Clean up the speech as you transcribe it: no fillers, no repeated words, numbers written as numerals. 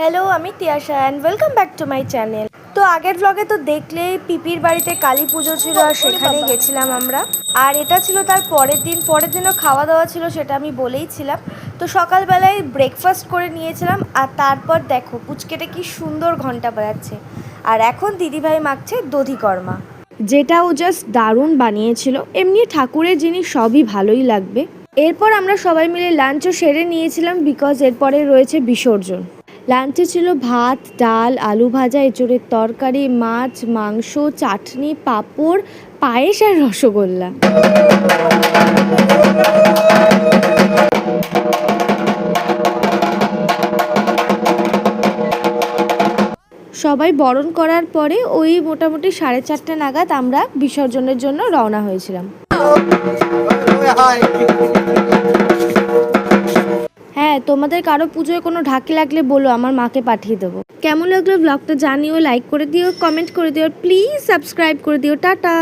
Hello, আমি Tiyasha and welcome back to my channel. তো আগের ব্লগে তো দেখলেই পিপির বাড়িতে কালী পুজো ছিল আর সেখানেই গেছিলাম আমরা। আর এটা ছিল তার পরের দিনও খাওয়া দাওয়া ছিল, সেটা আমি বলেইছিলাম। তো সকালবেলায় ব্রেকফাস্ট করে নিয়েছিলাম আর তারপর দেখো পুচকেটা কি সুন্দর ঘন্টা বাজাচ্ছে। আর এখন দিদিভাই মাখছে দধিকর্মা, যেটাও জাস্ট দারুণ বানিয়েছিল। এমনি ঠাকুরের জিনিস সবই ভালোই লাগবে। এরপর আমরা সবাই মিলে লাঞ্চও সেরে নিয়েছিলাম, বিকজ এরপরে রয়েছে বিসর্জন। লাঞ্চে ছিল ভাত, ডাল, আলু ভাজা, এঁচোড়ের তরকারি, মাছ, মাংস, চাটনি, পাঁপড়, পায়েস আর রসগোল্লা। সবাই বরণ করার পরে ওই মোটামুটি 4:30 নাগাদ আমরা বিসর্জনের জন্য রওনা হয়েছিলাম। হ্যাঁ, তোমাদের কারো পুজোয় কোনো ঢাকি লাগলে বলো, আমার মাকে পাঠিয়ে দেবো। কেমন লাগলো ব্লগটা জানিও, লাইক করে দিও, কমেন্ট করে দিও, প্লিজ সাবস্ক্রাইব করে দিও। টাটা।